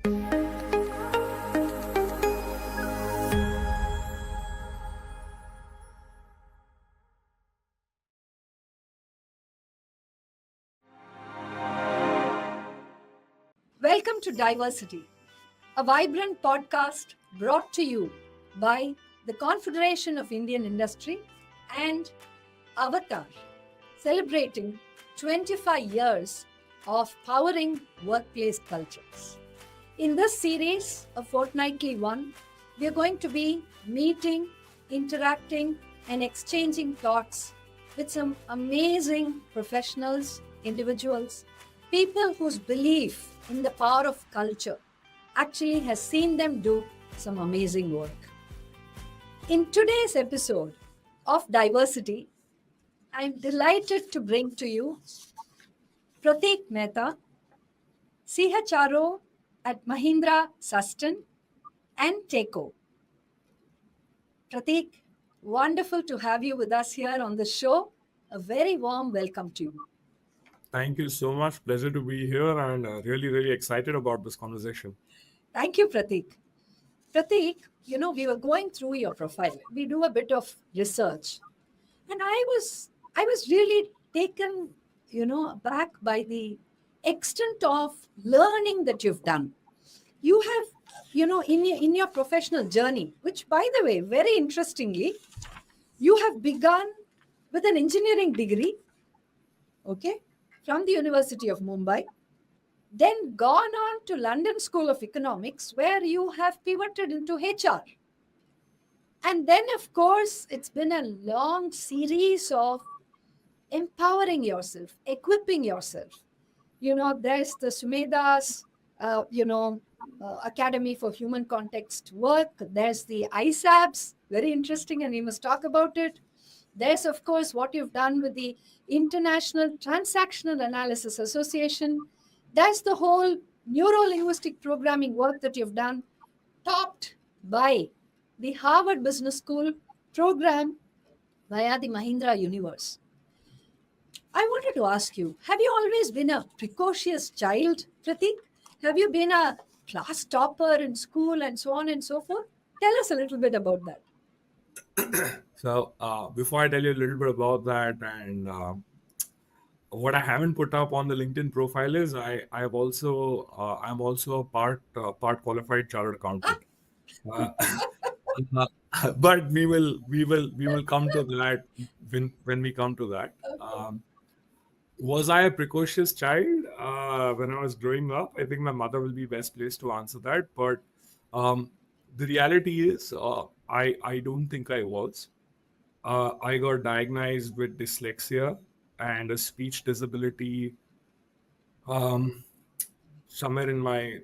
Welcome to Diversity, a vibrant podcast brought to you by the Confederation of Indian Industry and Avtar, celebrating 25 years of powering workplace cultures. In this series, a fortnightly one, we are going to be meeting, interacting, and exchanging thoughts with some amazing professionals, individuals, people whose belief in the power of culture actually has seen them do some amazing work. In today's episode of Diversity, I'm delighted to bring to you Pratik Mehta, CHRO at Mahindra Susten and Teqo. Pratik, wonderful to have you with us here on the show. A very warm welcome to you. Thank you so much. Pleasure to be here and really excited about this conversation. Thank you, Pratik. Pratik, we were going through your profile. We do a bit of research. And I was really taken, aback by the extent of learning that you've done. You have, in your professional journey, which, by the way, very interestingly, you have begun with an engineering degree, okay, from the University of Mumbai, then gone on to London School of Economics, where you have pivoted into HR. And then, of course, it's been a long series of empowering yourself, equipping yourself. There's the Sumeda's, Academy for Human Context Work. There's the ISABs, very interesting, and we must talk about it. There's, of course, what you've done with the International Transactional Analysis Association. There's the whole neuro-linguistic programming work that you've done, topped by the Harvard Business School program via the Mahindra Universe. I wanted to ask you, have you always been a precocious child, Pratik? Have you been a class topper in school and so on and so forth? Tell us a little bit about that. So before I tell you a little bit about that, and what I haven't put up on the LinkedIn profile is I'm also a part qualified chartered accountant. But we will come to that when we come to that. Was I a precocious child when I was growing up? I think my mother will be best placed to answer that. But the reality is, I don't think I was. I got diagnosed with dyslexia and a speech disability somewhere in my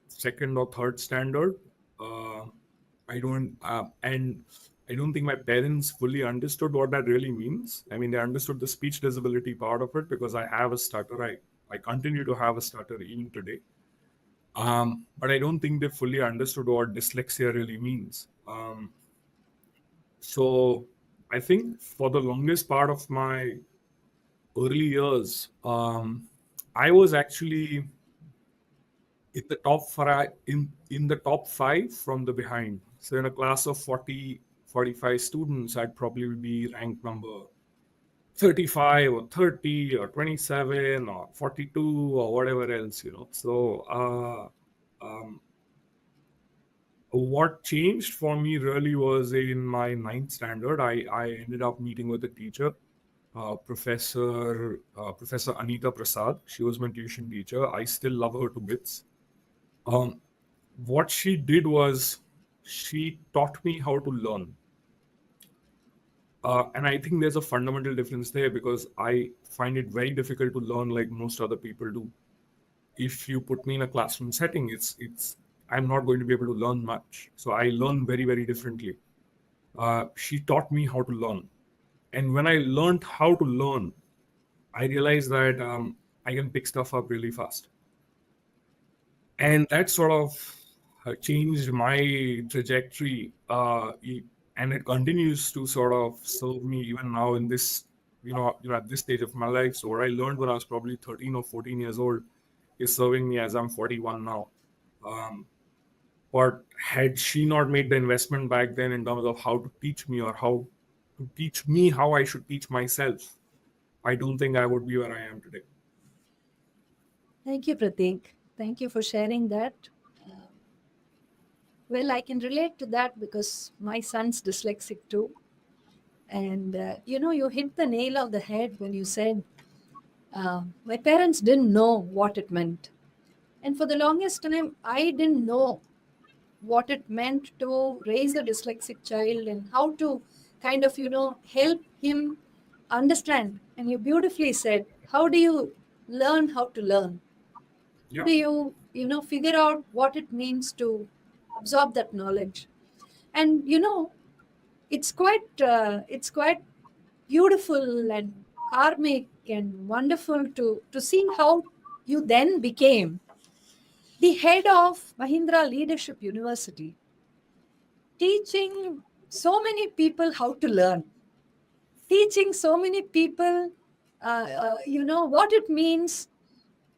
second or third standard. I don't think my parents fully understood what that really means. I mean, they understood the speech disability part of it because I have a stutter. I continue to have a stutter even today. But I don't think they fully understood what dyslexia really means. So I think for the longest part of my early years, I was actually in the top five from the behind. So in a class of 45 students, I'd probably be ranked number 35 or 30 or 27 or 42 or whatever else, So what changed for me really was in my ninth standard. I ended up meeting with a teacher, Professor Anita Prasad. She was my tuition teacher. I still love her to bits. What she did was she taught me how to learn. And I think there's a fundamental difference there because I find it very difficult to learn like most other people do. If you put me in a classroom setting, I'm not going to be able to learn much. So I learn very differently. She taught me how to learn. And when I learned how to learn, I realized that I can pick stuff up really fast. And that sort of changed my trajectory. And it continues to sort of serve me even now in this, at this stage of my life. So what I learned when I was probably 13 or 14 years old is serving me as I'm 41 now. Um, but had she not made the investment back then in terms of how to teach me or how to teach me how I should teach myself, I don't think I would be where I am today. Thank you, Pratik. Thank you for sharing that. Well, I can relate to that because my son's dyslexic too. And you hit the nail on the head when you said my parents didn't know what it meant. And for the longest time, I didn't know what it meant to raise a dyslexic child and how to kind of, help him understand. And you beautifully said, how do you learn how to learn? How Yeah. do you, figure out what it means to absorb that knowledge? And, it's quite beautiful and karmic and wonderful to see how you then became the head of Mahindra Leadership University, teaching so many people how to learn, teaching so many people, what it means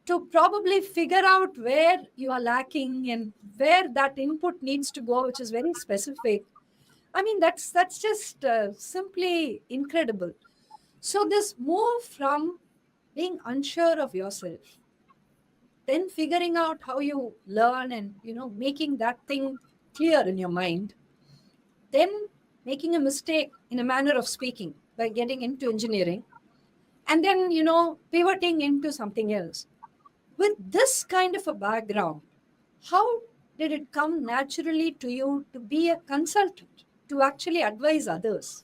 to probably figure out where you are lacking and where that input needs to go, which is very specific. I mean, that's just simply incredible. So this move from being unsure of yourself, then figuring out how you learn and making that thing clear in your mind, then making a mistake in a manner of speaking by getting into engineering, and then pivoting into something else. With this kind of a background, how did it come naturally to you to be a consultant, to actually advise others?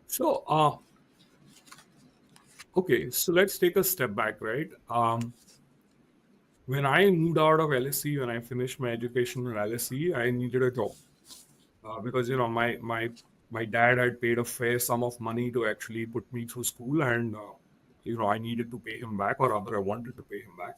So, okay, so let's take a step back, right? When I moved out of LSE, when I finished my education in LSE, I needed a job because my dad had paid a fair sum of money to actually put me through school, and I needed to pay him back, or rather, I wanted to pay him back.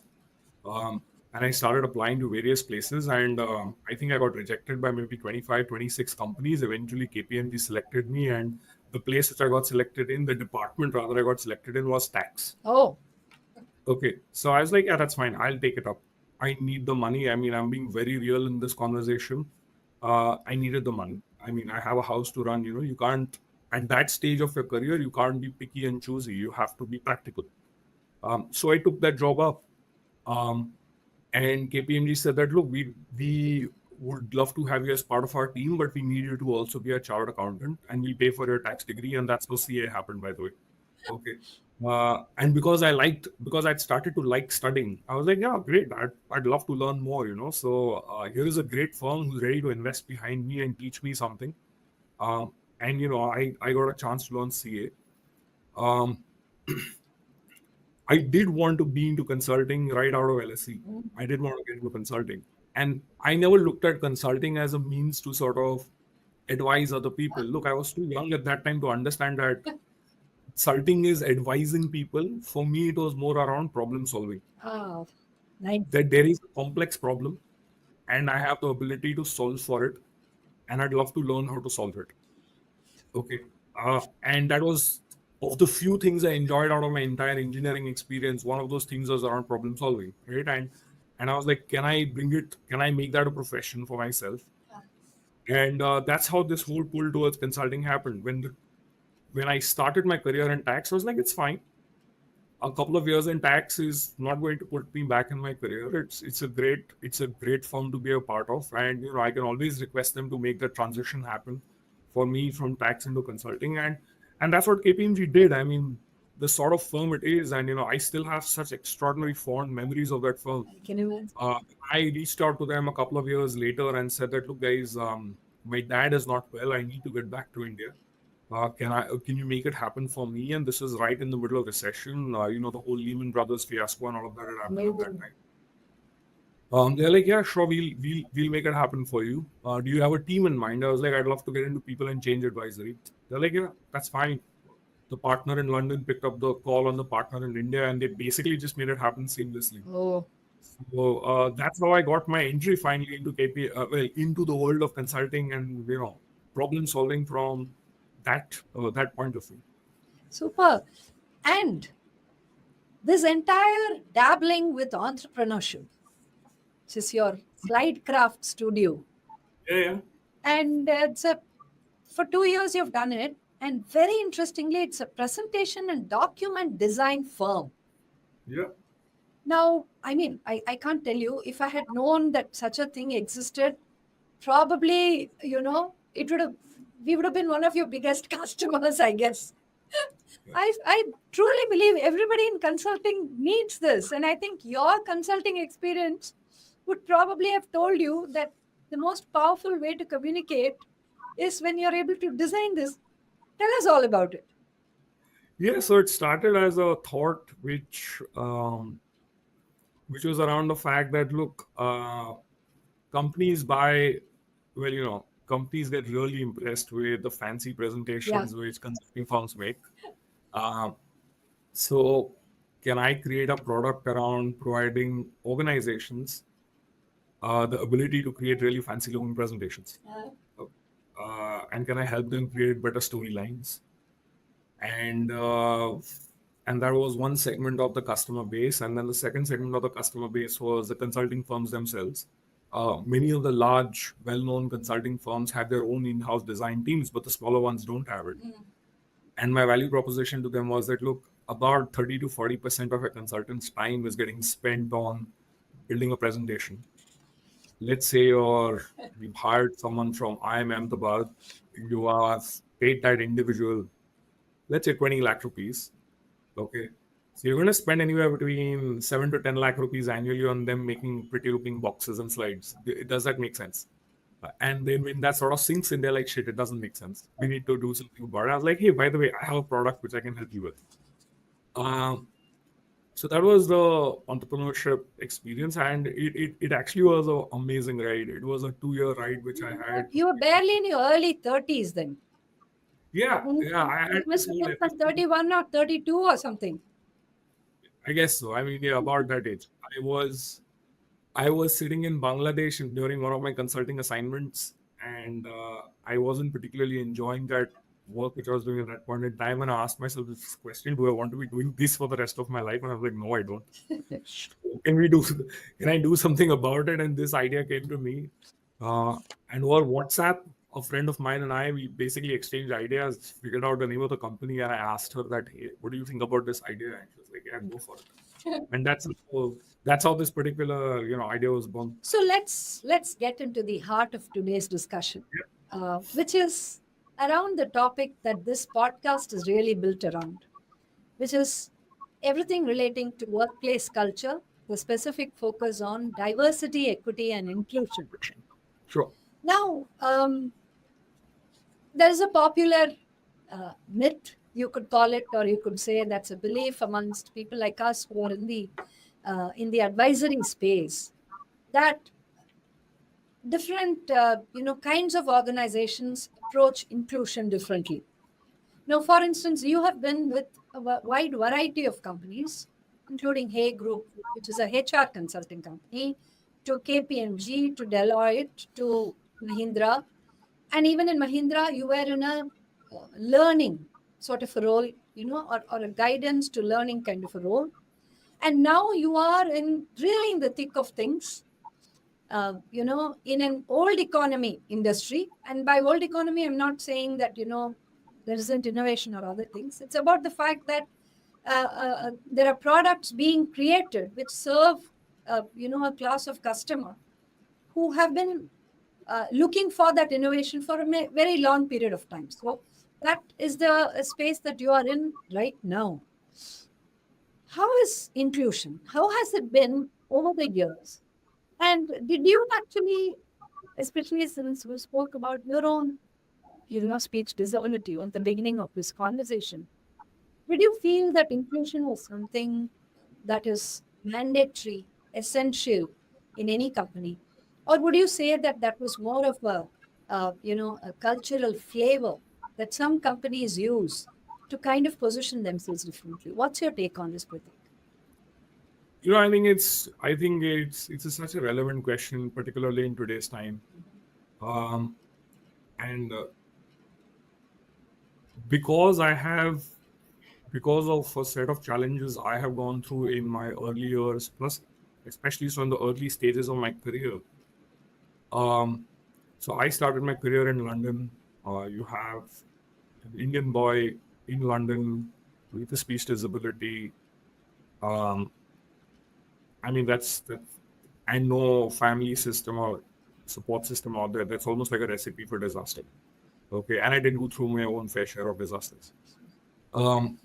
And I started applying to various places, and I think I got rejected by maybe 25, 26 companies. Eventually, KPMG selected me, and the place which I got selected in, the department rather I got selected in, was tax. Oh, Okay, so I was like, yeah, that's fine. I'll take it up. I need the money. I mean, I'm being very real in this conversation. I needed the money. I mean, I have a house to run. You can't, at that stage of your career, you can't be picky and choosy. You have to be practical. So I took that job up. Um, and KPMG said that, look, we would love to have you as part of our team, but we need you to also be a chartered accountant, and we'll pay for your tax degree. And that's how CA happened, by the way. Okay. And because I'd started to like studying, I was like, yeah, great. I'd love to learn more. So here is a great firm who's ready to invest behind me and teach me something. And I got a chance to learn CA. I did want to be into consulting right out of LSE. I did want to get into consulting. And I never looked at consulting as a means to sort of advise other people. Look, I was too young at that time to understand that consulting is advising people. For me, it was more around problem solving. ah, nice. That there is a complex problem and I have the ability to solve for it. And I'd love to learn how to solve it. Okay. And that was of the few things I enjoyed out of my entire engineering experience. One of those things was around problem solving, right? And I was like, can I bring it? Can I make that a profession for myself? And that's how this whole pull towards consulting happened. When I started my career in tax, I was like, it's fine. A couple of years in tax is not going to put me back in my career. It's a great firm to be a part of, and I can always request them to make the transition happen for me from tax into consulting, and that's what KPMG did. I mean, the sort of firm it is, and I still have such extraordinary fond memories of that firm. I can imagine. I reached out to them a couple of years later and said that, look, guys, my dad is not well. I need to get back to India. Can you make it happen for me? And this is right in the middle of recession. The whole Lehman Brothers fiasco and all of that had happened at that Amazing. time. They're like, yeah, sure, we'll make it happen for you. Do you have a team in mind? I was like, I'd love to get into people and change advisory. They're like, yeah, that's fine. The partner in London picked up the call on the partner in India, and they basically just made it happen seamlessly. Oh, So that's how I got my entry finally into into the world of consulting and problem solving from that point of view. super. And this entire dabbling with entrepreneurship, which is your slide craft studio. Yeah. And for 2 years you've done it. And very interestingly, it's a presentation and document design firm. Yeah. Now, I mean, I can't tell you, if I had known that such a thing existed, probably, it would have, we would have been one of your biggest customers, I guess. I truly believe everybody in consulting needs this. And I think your consulting experience would probably have told you that the most powerful way to communicate is when you're able to design this. Tell us all about it. Yeah, so it started as a thought which was around the fact that look, companies buy, well, companies get really impressed with the fancy Yeah. presentations which consulting firms make. Uh, so, can I create a product around providing organizations the ability to create really fancy looking presentations? And can I help them create better storylines? And and that was one segment of the customer base. And then the second segment of the customer base was the consulting firms themselves. Many of the large, well-known consulting firms have their own in-house design teams, but the smaller ones don't have it. And my value proposition to them was that look, about 30 to 40% of a consultant's time is getting spent on building a presentation. Let's say you've hired someone from IIM Ahmedabad, you have paid that individual, let's say 20 lakh rupees. Okay. So you're going to spend anywhere between 7 to 10 lakh rupees annually on them making pretty looking boxes and slides. Does that make sense? And then when that sort of sinks in, they're like, shit, it doesn't make sense. We need to do something about it. I was like, hey, by the way, I have a product which I can help you with. So that was the entrepreneurship experience. And it actually was an amazing ride. It was a 2-year ride which I had. You were barely in your early 30s then. Yeah. I had You must this have whole been from 31 or 32 or something. I guess so. I mean, yeah, about that age. I was sitting in Bangladesh during one of my consulting assignments, and I wasn't particularly enjoying that work which I was doing at that point in time. And I asked myself this question: do I want to be doing this for the rest of my life? And I was like, no, I don't. Can we do? Can I do something about it? And this idea came to me, and over WhatsApp, a friend of mine and I, we basically exchanged ideas, figured out the name of the company, and I asked her that, hey, what do you think about this idea? And she was like, yeah, go for it. And that's how this particular idea was born. So let's get into the heart of today's discussion, which is around the topic that this podcast is really built around, which is everything relating to workplace culture, the specific focus on diversity, equity, and inclusion. Sure. Now, there is a popular myth, you could call it, or you could say that's a belief amongst people like us who are in the advisory space, that different kinds of organizations approach inclusion differently. Now, for instance, you have been with a wide variety of companies, including Hay Group, which is a HR consulting company, to KPMG, to Deloitte, to Mahindra. And even in Mahindra, you were in a learning sort of a role, or a guidance to learning kind of a role. And now you are really in the thick of things, in an old economy industry. And by old economy, I'm not saying that, there isn't innovation or other things. It's about the fact that there are products being created which serve, a class of customer who have been looking for that innovation for a very long period of time. So that is the space that you are in right now. How is inclusion? How has it been over the years? And did you actually, especially since we spoke about your own, speech disability on the beginning of this conversation, did you feel that inclusion was something that is mandatory, essential in any company? Or would you say that that was more of a cultural flavor that some companies use to kind of position themselves differently? What's your take on this, Pratik? I think such a relevant question, particularly in today's time. And because of a set of challenges I have gone through in my early years, plus especially so in the early stages of my career. So I started my career in London. You have an Indian boy in London with a speech disability. Um, I mean, and no family system or support system out there. That's almost like a recipe for disaster. Okay, and I did go through my own fair share of disasters. Um,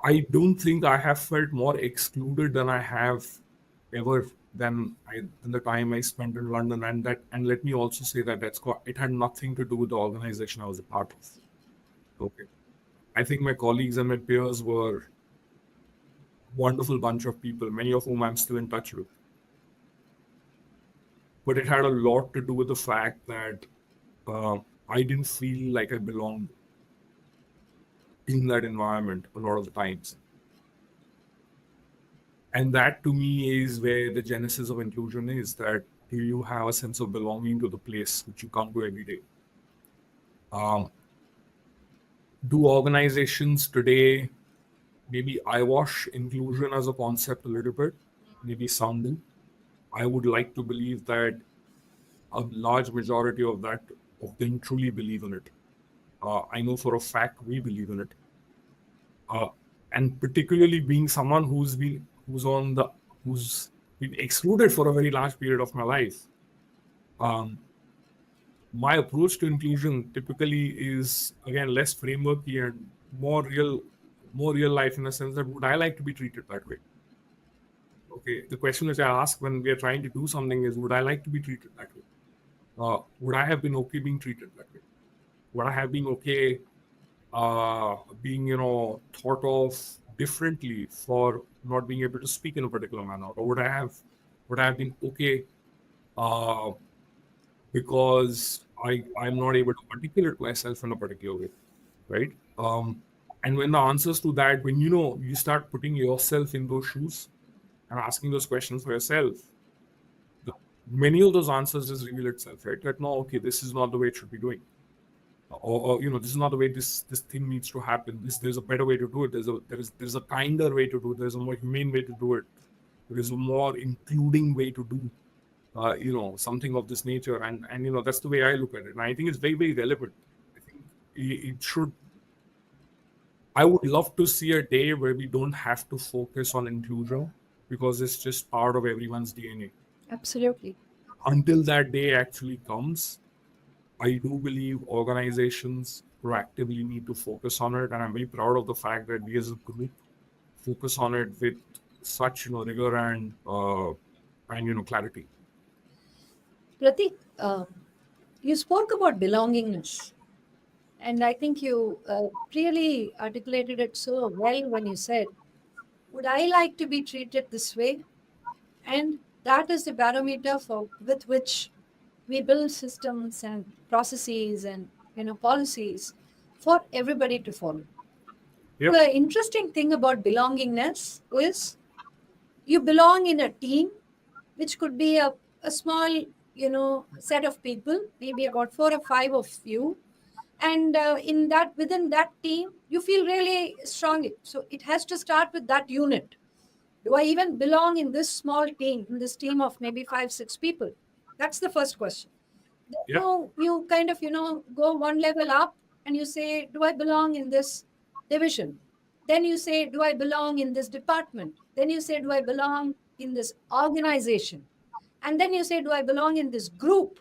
I don't think I have felt more excluded than I have ever than the time I spent in London, and let me also say that it had nothing to do with the organization I was a part of. Okay, I think my colleagues and my peers were wonderful bunch of people, many of whom I'm still in touch with. But it had a lot to do with the fact that uh, I didn't feel like I belonged in that environment a lot of the times. And that to me is where the genesis of inclusion is, that you have a sense of belonging to the place which you come to every day. Do organizations today maybe eyewash inclusion as a concept a little bit? Maybe some do. I would like to believe that a large majority of them truly believe in it. I know for a fact we believe in it. Uh, and particularly being someone who's been excluded for a very large period of my life. Um, my approach to inclusion typically is again less frameworky and more real life, in a sense that would I like to be treated that way? Okay, the question which I ask when we are trying to do something is, would I like to be treated that way? Would I have been okay being treated that way? Would I have been okay being, thought of differently for not being able to speak in a particular manner? Or would I have been okay because I'm not able to articulate myself in a particular way, right? And when the answers to that, when you start putting yourself in those shoes and asking those questions for yourself, the, many of those answers just reveal itself, right? That no, okay, this is not the way it should be doing, or this is not the way this thing needs to happen. There's a better way to do it. There's a kinder way to do it. There's a more humane way to do it. There is a more including way to do something of this nature, and that's the way I look at it, and I think it's very, very relevant. I think it should. I would love to see a day where we don't have to focus on inclusion because it's just part of everyone's DNA. Absolutely. Until that day actually comes, I do believe organizations proactively need to focus on it, and I'm very proud of the fact that we as a group focus on it with such rigor and clarity. Pratik, you spoke about belongingness, and I think you really articulated it so well when you said, would I like to be treated this way? And that is the barometer with which we build systems and processes and policies for everybody to follow. Yep. The interesting thing about belongingness is you belong in a team, which could be a small set of people, maybe about 4 or 5 of you, and within that team you feel really strongly. So it has to start with that unit. Do I even belong in this small team, in this team of maybe 5, 6 people? That's the first question. Then Yeah. you kind of go one level up and you say, do I belong in this division? Then you say, do I belong in this department? Then you say, do I belong in this organization? And then you say, do I belong in this group,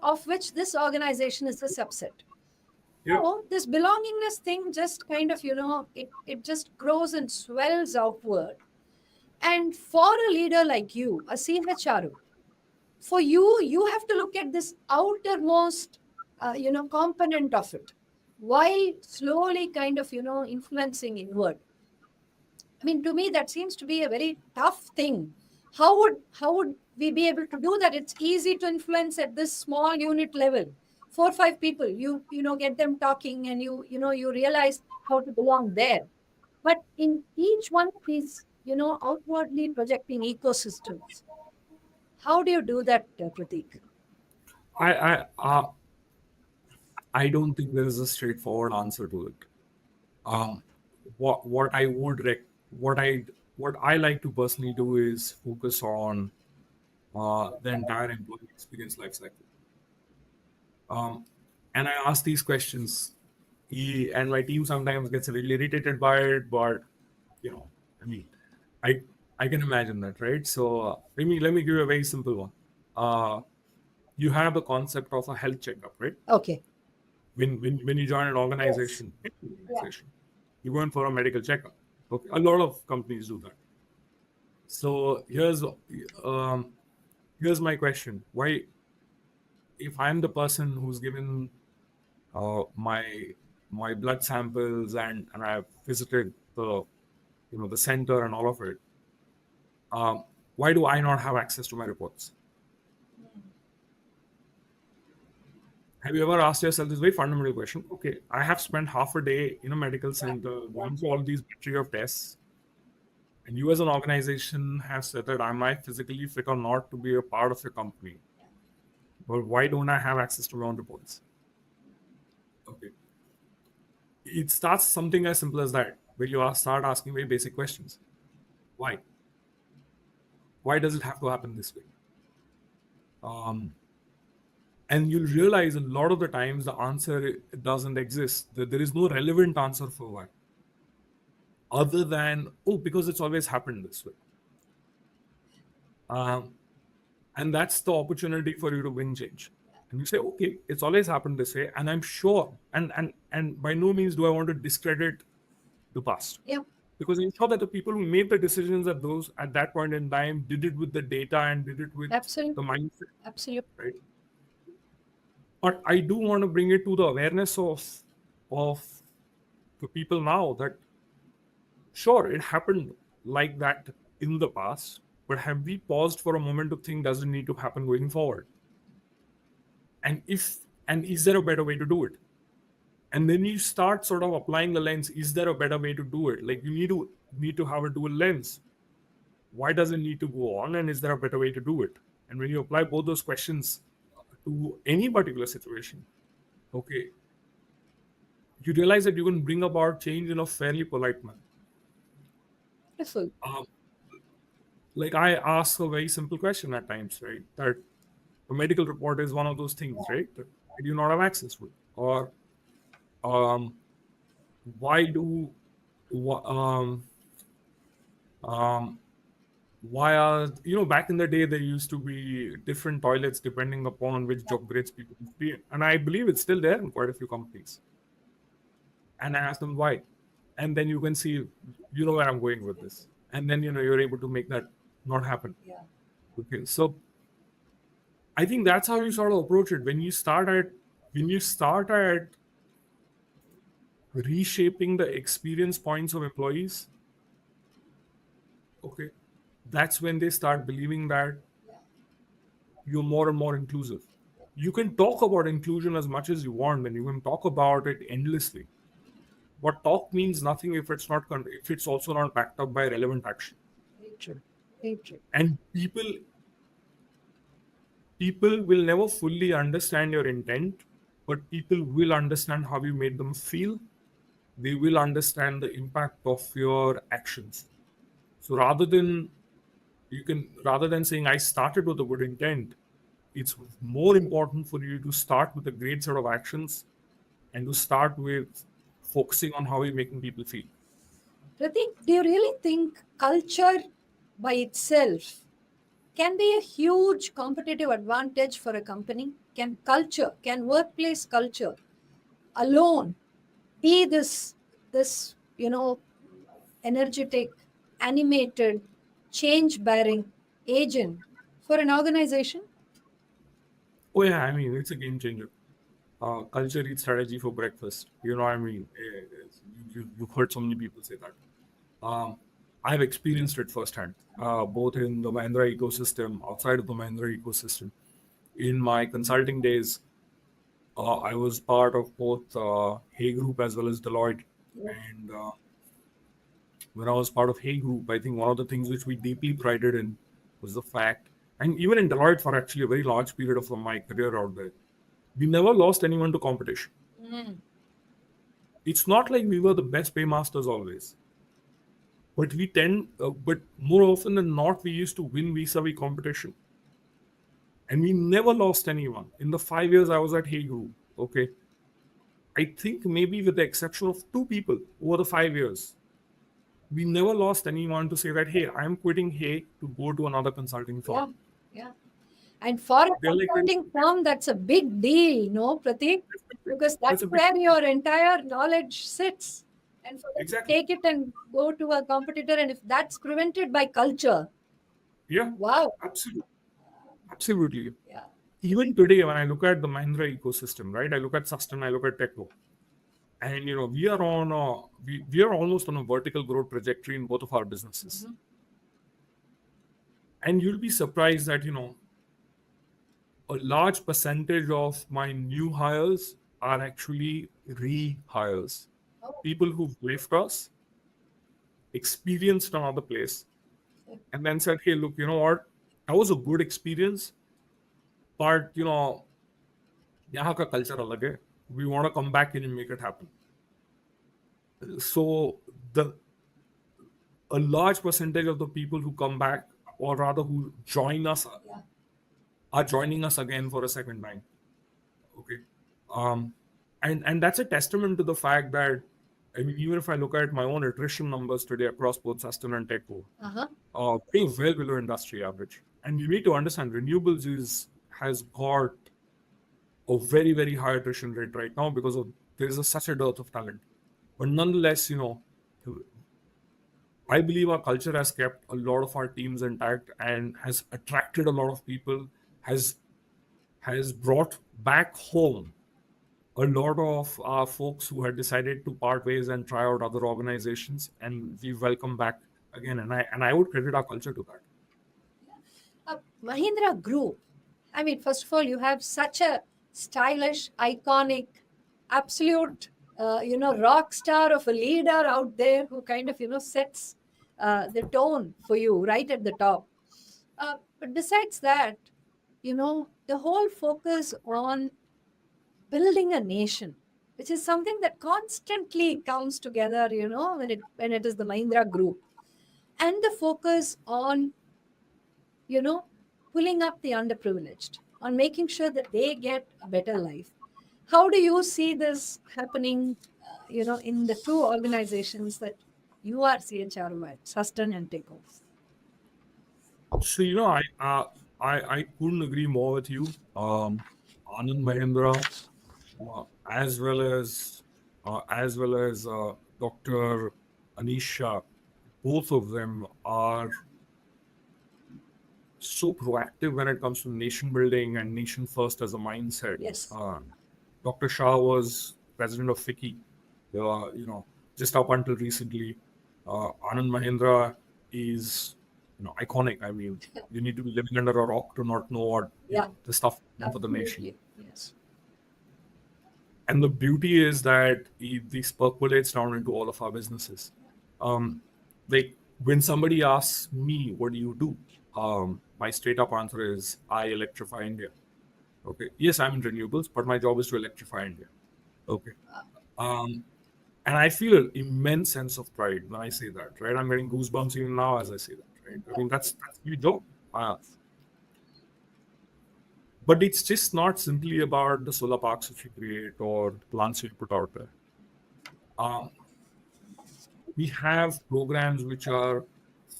of which this organization is a subset? Yeah. So this belongingness thing just kind of it just grows and swells outward. And for a leader like you, a CHRO, for you have to look at this outermost component of it, while slowly kind of influencing inward. I mean, to me that seems to be a very tough thing. How would we be able to do that? It's easy to influence at this small unit level, 4 or 5 people. You get them talking, and you realize how to belong there. But in each one of these outwardly projecting ecosystems, how do you do that, Pratik? I I uh, I don't think there is a straightforward answer to it. Um, what what I like to personally do is focus on the entire employee experience life cycle. And I ask these questions, and my team sometimes gets really irritated by it, but I mean, I I can imagine that, right? So let me give you a very simple one. Uh, you have the concept of a health checkup, right? Okay. When you join an Yes. organization, any Yeah. organization, you go in for a medical checkup. Okay, a lot of companies do that. So here's my question: Why, if I'm the person who's given my blood samples and I've visited the center and all of it, um, why do I not have access to my reports? Have you ever asked yourself this very fundamental question? Okay, I have spent half a day in a medical center going through all these battery of tests, and you as an organization have said that am I physically fit or not to be a part of your company? But why don't I have access to my own reports? Okay. It starts something as simple as that, where you start asking very basic questions. Why? Why does it have to happen this way? Um, and you'll realize a lot of the times the answer doesn't exist. There is no relevant answer for why, other than, oh, because it's always happened this way. Um, and that's the opportunity for you to win change. And you say, okay, it's always happened this way, and I'm sure, and by no means do I want to discredit the past, Yeah. because I'm sure that the people who made the decisions at that point in time did it with the data and did it with Absolutely. the mindset, Absolutely. right? But I do want to bring it to the awareness of the people now that sure, it happened like that in the past, but have we paused for a moment to think, does it need to happen going forward? And is there a better way to do it? And then you start sort of applying the lens, is there a better way to do it? Like, you need to have a dual lens. Why does it need to go on, and is there a better way to do it? And when you apply both those questions to any particular situation, okay, you realize that you can bring about change in a fairly polite manner. Beautiful. Like, I ask a very simple question at times, right? That a medical report is one of those things, right? That I do not have access to, or um, why do wh- um, why are back in the day there used to be different toilets depending upon which job grades people used to be in, and I believe it's still there in quite a few companies. And I ask them why, and then you can see where I'm going with this, and then you're able to make that not happen. Yeah. Okay, so I think that's how you sort of approach it when you start at reshaping the experience points of employees. Okay, that's when they start believing that you're more and more inclusive. You can talk about inclusion as much as you want, and you can talk about it endlessly. But talk means nothing if it's also not backed up by relevant action. Very true. Very true. And people will never fully understand your intent, but people will understand how you made them feel. They will understand the impact of your actions. So rather than saying I started with a good intent, it's more important for you to start with a great set of actions and to start with focusing on how you're making people feel. Pratik, do you really think culture by itself can be a huge competitive advantage for a company? Can workplace culture alone be this energetic, animated, change bearing agent for an organization? Oh yeah, I mean it's a game changer. Culture eats strategy for breakfast. I mean, you've heard so many people say that. Um, I've experienced it firsthand, both in the Mahindra ecosystem, outside of the Mahindra ecosystem. In my consulting days, I was part of both Hay Group as well as Deloitte. And when I was part of Hay Group, I think one of the things which we deeply prided in was the fact, and even in Deloitte for actually a very large period of my career out there, we never lost anyone to competition. Mm. It's not like we were the best paymasters always. but more often than not, we used to win vis-a-vis competition. And we never lost anyone. In the 5 years I was at Hay Group, okay, I think maybe with the exception of two people over the 5 years, we never lost anyone to say that, hey, I'm quitting Hay to go to another consulting Yeah, firm. yeah. And for a They're like, consulting firm, that's a big deal, no, Pratik? Because that's that's a big, where your entire knowledge sits. And for them to exactly. take it and go to a competitor, and if that's prevented by culture, Yeah, wow. absolutely. Absolutely. Yeah. Even today, when I look at the Mahindra ecosystem, right? I look at Susten, I look at Teqo, and we are on we are almost on a vertical growth trajectory in both of our businesses. And you'll be surprised that a large percentage of my new hires are actually rehires. Oh, People who've left us, experienced another place, and then said, hey, look, you know what? That was a good experience, but यहाँ का culture अलग है. We want to come back in and make it happen. So the a large percentage of the people who come back, or rather who join us, yeah. are joining us again for a second time. Okay. Um, and that's a testament to the fact that, I mean, even if I look at my own attrition numbers today across both Susten and Teqo, Uh-huh. being well below industry average. And you need to understand renewables has got a very, very high attrition rate right now because of there is such a dearth of talent. But nonetheless, I believe our culture has kept a lot of our teams intact and has attracted a lot of people, has brought back home a lot of our folks who had decided to part ways and try out other organizations, and we welcome back again. And I would credit our culture to that. Mahindra Group. I mean, first of all, you have such a stylish, iconic, absolute, rock star of a leader out there who kind of, sets the tone for you right at the top. But besides that, the whole focus on building a nation, which is something that constantly comes together, when it is the Mahindra Group, and the focus on you know, pulling up the underprivileged, on making sure that they get a better life. How do you see this happening, in the two organizations that you are CHRO at, Susten and Teqo? So I couldn't agree more with you. Anand Mahindra, as well as Dr. Anisha, both of them are so proactive when it comes to nation building and nation first as a mindset. Yes. Dr. Shah was president of FICCI, just up until recently. Anand Mahindra is, iconic. I mean, you need to be living under a rock to not know what Yeah. the stuff for the nation. Absolutely. Yes. And the beauty is that this percolates down into all of our businesses. Like when somebody asks me, what do you do? My straight up answer is, I electrify India. Okay. Yes, I'm in renewables, but my job is to electrify India. Okay. And I feel an immense sense of pride when I say that, right? I'm getting goosebumps even now as I say that, right? I mean, that's your job. But it's just not simply about the solar parks which you create or the plants you put out there. We have programs which are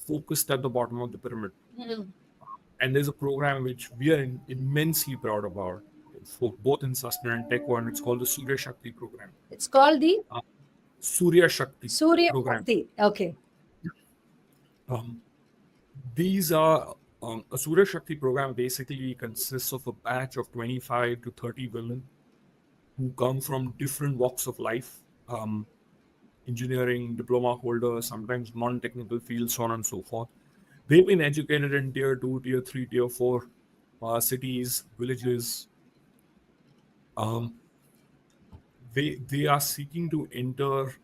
focused at the bottom of the pyramid. And there's a program which we are immensely proud about, for both in Susten and Teqo, and it's called the Surya Shakti program. It's called the Surya Shakti Surya program. Shakti. Okay. These are a Surya Shakti program basically consists of a batch of 25 to 30 women who come from different walks of life, engineering, diploma holders, sometimes non-technical fields, so on and so forth. They've been educated in tier 2, tier 3, tier 4 cities, villages. They are seeking to enter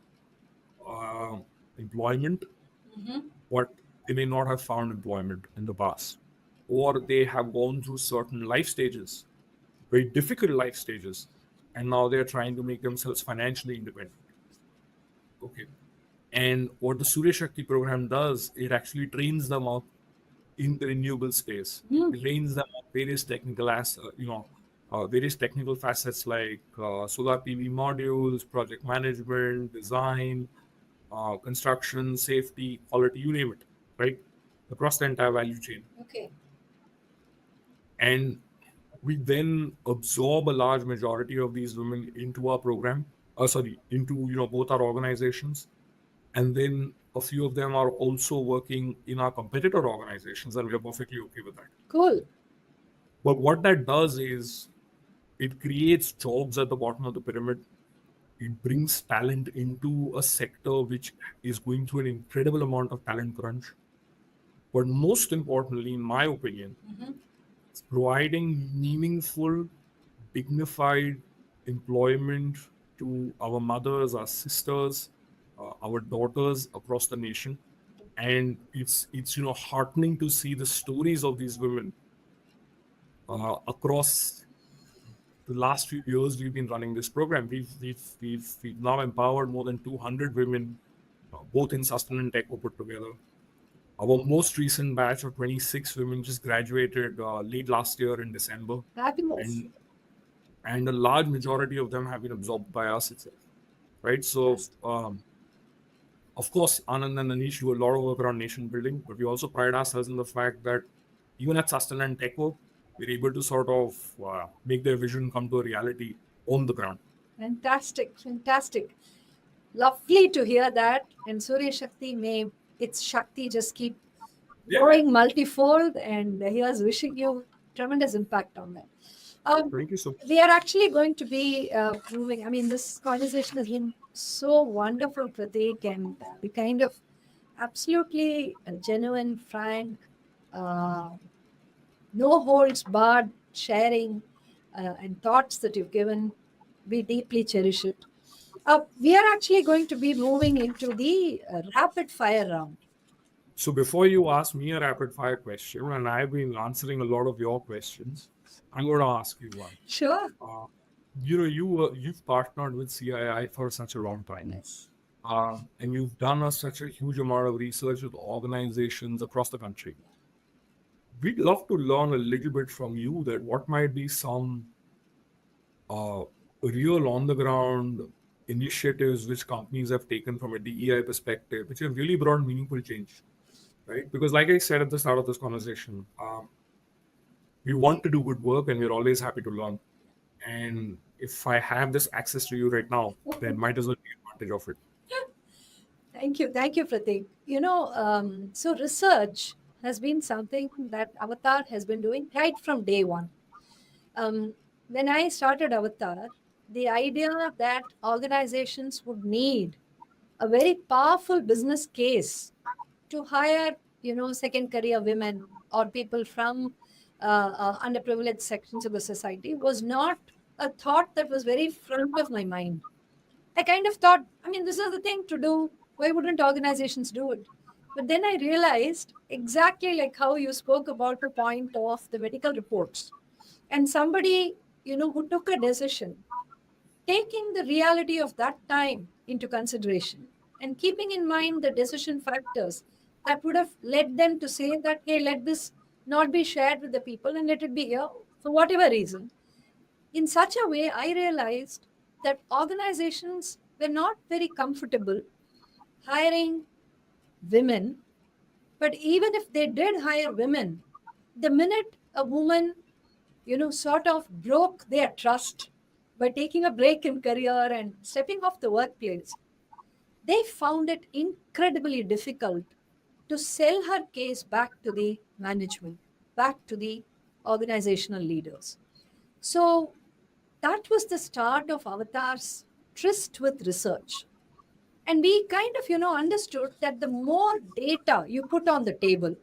employment, but they may not have found employment in the past, or they have gone through certain life stages, very difficult life stages, and now they're trying to make themselves financially independent. Okay. And what the Surya Shakti program does, it actually trains them up in the renewable space. Hmm. It trains them on various various technical facets like solar PV modules, project management, design, construction, safety, quality, you name it, right? Across the entire value chain. Okay. And we then absorb a large majority of these women into our program, into both our organizations, and then a few of them are also working in our competitor organizations, and we are perfectly okay with that. Cool. But what that does is it creates jobs at the bottom of the pyramid. It brings talent into a sector which is going through an incredible amount of talent crunch. But most importantly, in my opinion, Mhm. it's providing meaningful, dignified employment to our mothers, our sisters, our daughters across the nation. And it's heartening to see the stories of these women across the last few years we've been running this program. We've now empowered more than 200 women, both in Susten and Teqo put together. Our most recent batch of 26 women just graduated late last year in December, Fabulous. and a large majority of them have been absorbed by us itself, right? So, Fantastic. of course, Anand and Anish do a lot of work around nation building, but we also pride ourselves in the fact that even at Susten and Teqo, we're able to sort of make their vision come to a reality on the ground. Fantastic. Fantastic. Lovely to hear that. And Surya Shakti, may its Shakti just keep Yeah, growing multifold. And here's wishing you tremendous impact on that. thank you so much. We are actually going to be moving. I mean, this conversation has been so wonderful, Pratik, and the kind of absolutely genuine, frank, uh, no holds barred sharing and thoughts that you've given. We deeply cherish it. We are actually going to be moving into the rapid fire round. So before you ask me a rapid fire question, and I've been answering a lot of your questions, I'm going to ask you one. Sure. Uh, you've partnered with CII for such a long time, Nice. and you've done such a huge amount of research with organizations across the country. We'd love to learn a little bit from you that what might be some uh, real on the ground initiatives which companies have taken from a DEI perspective, which have really brought meaningful change, right? Because, like I said at the start of this conversation, we want to do good work and we're always happy to learn. And if I have this access to you right now, then might as well take advantage of it. Thank you. Thank you, Pratik. So research has been something that Avatar has been doing right from day one. Um, when I started Avatar, the idea that organizations would need a very powerful business case to hire, second career women or people from underprivileged sections of the society was not a thought that was very front of my mind. I kind of thought, I mean, this is the thing to do. Why wouldn't organizations do it? But then I realized exactly like how you spoke about the point of the medical reports and somebody, who took a decision, taking the reality of that time into consideration and keeping in mind the decision factors that would have led them to say that, hey, let this not be shared with the people and let it be here for whatever reason. In such a way, I realized that organizations were not very comfortable hiring women, but even if they did hire women, the minute a woman, sort of broke their trust by taking a break in career and stepping off the workplace, they found it incredibly difficult to sell her case back to the management, back to the organizational leaders. So that was the start of Avatar's tryst with research. And we kind of, understood that the more data you put on the table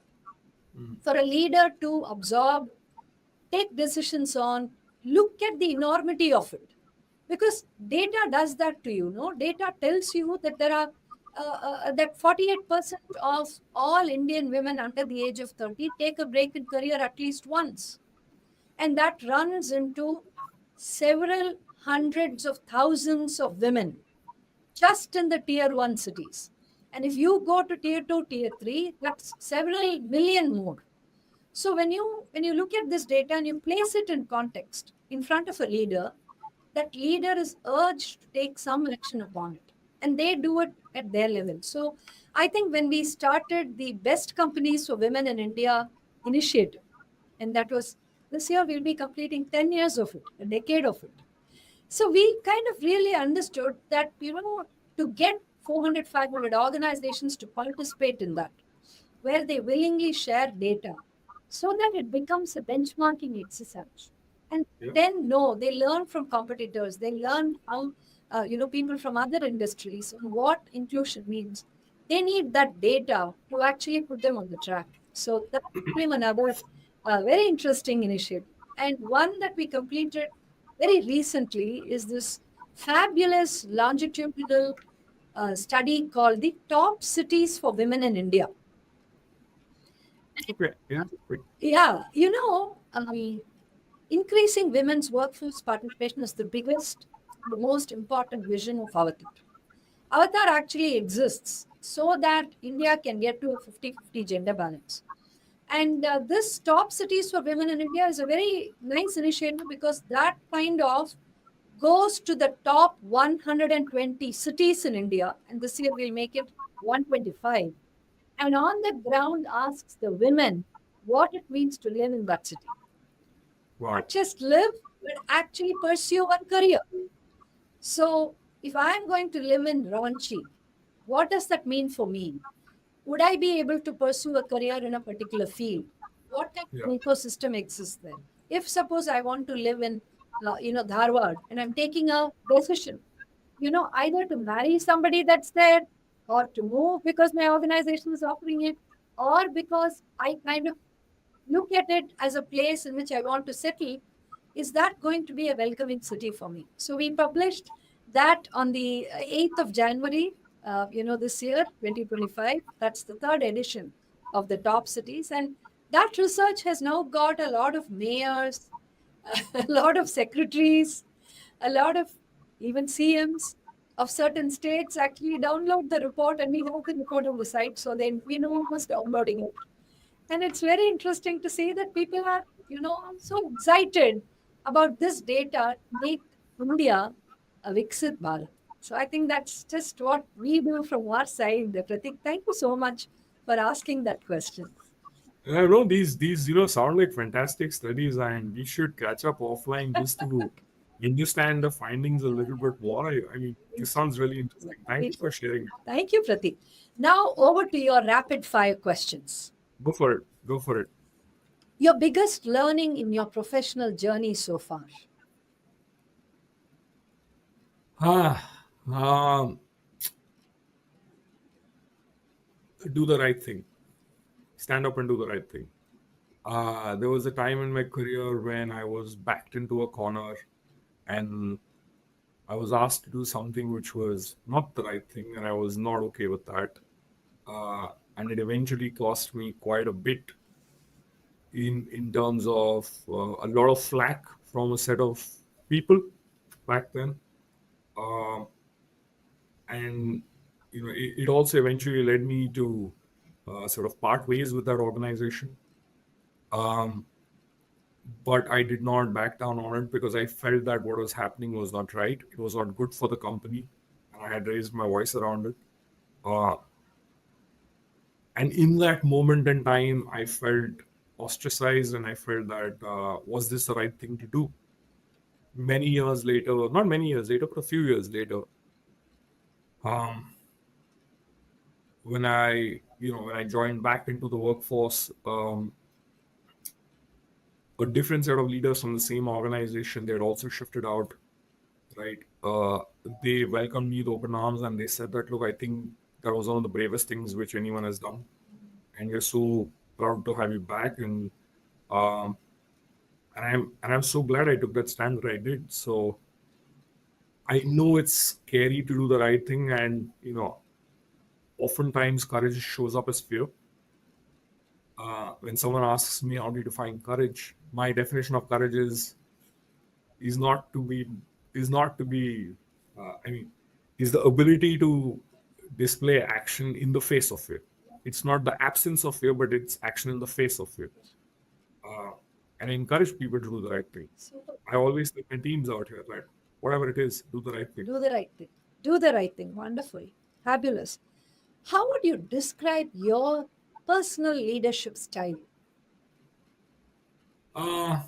Mm. for a leader to absorb, take decisions on, look at the enormity of it. Because data does that to you, no? Data tells you that there are that 48% of all Indian women under the age of 30 take a break in career at least once. And that runs into several hundreds of thousands of women just in the tier one cities. And if you go to tier 2, tier 3, that's several million more. So when you look at this data and you place it in context in front of a leader, that leader is urged to take some action upon it. And they do it at their level. So I think when we started the Best Companies for Women in India initiative, and that was this year, we'll be completing 10 years of it, a decade of it. So we kind of really understood that, to get 400, 500 organizations to participate in that, where they willingly share data so that it becomes a benchmarking exercise. And Yeah. then, no, they learn from competitors. They learn how, people from other industries and what inclusion means. They need that data to actually put them on the track. So that became another very interesting initiative. And one that we completed very recently is this fabulous longitudinal study called the Top Cities for Women in India. Okay. Yeah. Great. Yeah, increasing women's workforce participation is the biggest, the most important vision of Avatar. Avatar actually exists so that India can get to a 50-50 gender balance. And this Top Cities for Women in India is a very nice initiative because that kind of goes to the top 120 cities in India. And this year we'll make it 125. And on the ground asks the women what it means to live in that city. Wow. Not just live, but actually pursue one career. So if I'm going to live in Ranchi, what does that mean for me? Would I be able to pursue a career in a particular field? What kind Yeah. of ecosystem exists there? If suppose I want to live in, Dharwad, and I'm taking a decision, either to marry somebody that's there, or to move because my organization is offering it, or because I kind of look at it as a place in which I want to settle, is that going to be a welcoming city for me? So we published that on the 8th of January, this year, 2025. That's the third edition of the top cities. And that research has now got a lot of mayors, a lot of secretaries, a lot of even CMs of certain states actually download the report, and we have the report on the site. So then we know who's downloading it. And it's very interesting to see that people are, so excited about this data make India a Viksit Bharat. So I think that's just what we do from our side. Pratik, thank you so much for asking that question. I know these sound like fantastic studies, and we should catch up offline just to understand the findings a little bit more. I mean, this sounds really interesting. Thank you for sharing. Thank you, Pratik. Now over to your rapid fire questions. Go for it. Go for it. Your biggest learning in your professional journey so far? Ah, do the right thing. Stand up and do the right thing. There was a time in my career when I was backed into a corner and I was asked to do something which was not the right thing, and I was not okay with that. And it eventually cost me quite a bit in terms of a lot of flack from a set of people back then. Um and it also eventually led me to sort of part ways with that organization. Um, but I did not back down on it because I felt that what was happening was not right. It was not good for the company, and I had raised my voice around it. Uh, and in that moment in time, I felt ostracized, and I felt that was this the right thing to do? Many years later, not many years later, but a few years later, um, when I joined back into the workforce, a different set of leaders from the same organization, they had also shifted out, right? They welcomed me with open arms, and they said that, look, I think that was one of the bravest things which anyone has done, and we're so proud to have you back. Um, and I'm so glad I took that stand that I did. So I know it's scary to do the right thing, and oftentimes courage shows up as fear. When someone asks me how do you define courage, my definition of courage is not to be is not to be I mean is the ability to display action in the face of fear. It's not the absence of fear, but it's action in the face of fear. Uh, and I encourage people to do the right thing. Super. I always tell my teams out here that whatever it is, do the right thing. Do the right thing. Do the right thing. Wonderful. Fabulous. How would you describe your personal leadership style? Uh,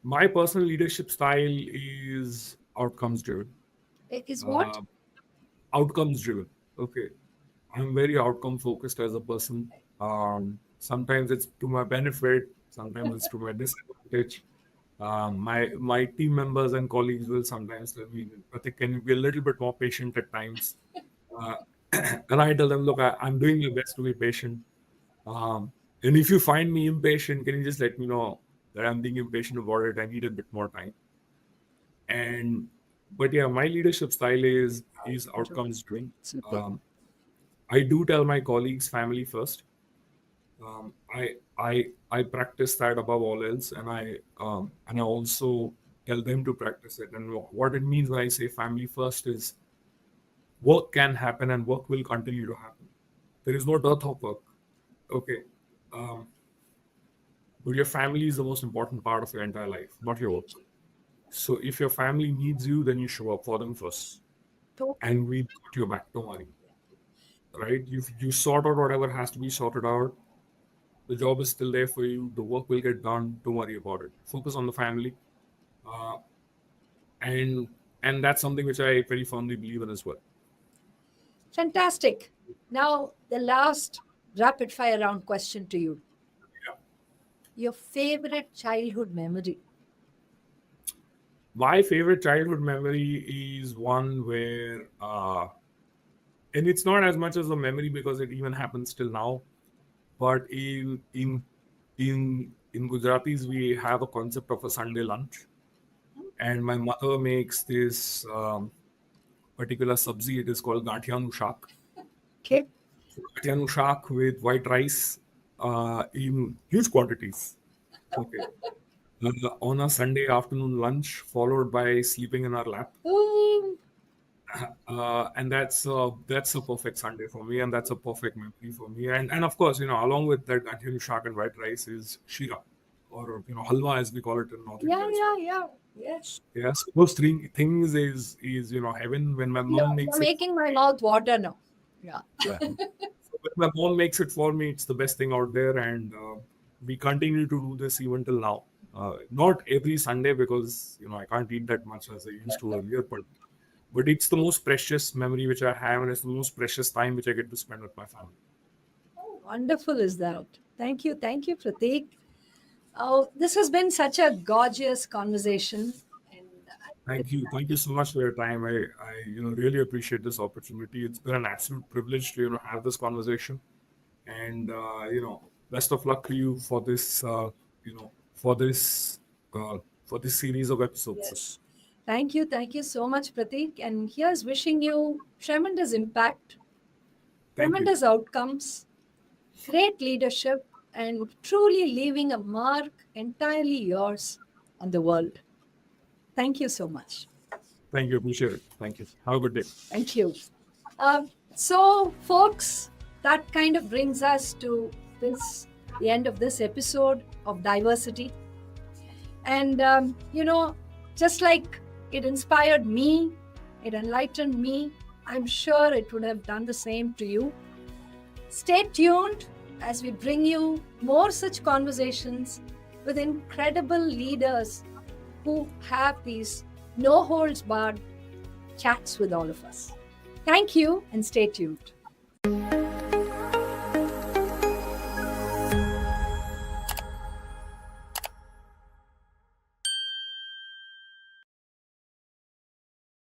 my personal leadership style is outcomes driven. Is what? Uh, Outcomes driven. Okay. I'm very outcome focused as a person. Sometimes it's to my benefit, sometimes it's to my disadvantage. My team members and colleagues will sometimes tell me, Pratik, can you be a little bit more patient at times? Uh, and I tell them, look, I'm doing my best to be patient. And if you find me impatient, can you just let me know that I'm being impatient about it? I need a bit more time. And but yeah, my leadership style is outcomes driven. Super. Um, I do tell my colleagues family first. I practice that above all else, and I also tell them to practice it. And what it means when I say family first is work can happen and work will continue to happen. There is no dearth of work. Okay, um, but your family is the most important part of your entire life, not your work. So if your family needs you, then you show up for them first, Totally. and we got your back. Don't worry, right? You sort out whatever has to be sorted out. The job is still there for you. The work will get done. Don't worry about it. Focus on the family, uh, and and that's something which I very firmly believe in as well. Fantastic. Now, the last rapid fire round question to you. Yeah. Your favorite childhood memory? My favorite childhood memory is one where, and it's not as much as a memory because it even happens till now. But in Gujaratis, we have a concept of a Sunday lunch, and my mother makes this particular sabzi. It is called Gathiyanu Shak. Okay. Gathiyanu Shak with white rice in huge quantities. Okay. On a Sunday afternoon lunch, followed by sleeping in our lap. Mm, And that's a perfect Sunday for me, and that's a perfect memory for me. And of course, along with that, Gathiyanu Shak and white rice is shira, or halwa as we call it in North India. yeah, as yeah, well. yeah. Yes. Yes, those three things is heaven when my mom You're makes it. making my mouth water now. Yeah. Yeah. So when my mom makes it for me, it's the best thing out there, and we continue to do this even till now. Not every Sunday because I can't eat that much as I used to earlier, but it's the most precious memory which I have, and it's the most precious time which I get to spend with my family. Oh, wonderful is that. Thank you. Thank you, Pratik. Oh, this has been such a gorgeous conversation. And Thank you so much for your time. I really appreciate this opportunity. It's been an absolute privilege to have this conversation, and best of luck to you for this you know for this series of episodes. yes. Thank you. Thank you so much, Pratik. And here's wishing you tremendous impact, Thank you. tremendous outcomes, great leadership, and truly leaving a mark entirely yours on the world. Thank you so much. Thank you. Appreciate it. Thank you. Have a good day. Thank you. So, folks, that kind of brings us to the end of this episode of Diversity. And, just like it inspired me, it enlightened me, I'm sure it would have done the same to you. Stay tuned as we bring you more such conversations with incredible leaders who have these no holds barred chats with all of us. Thank you and stay tuned.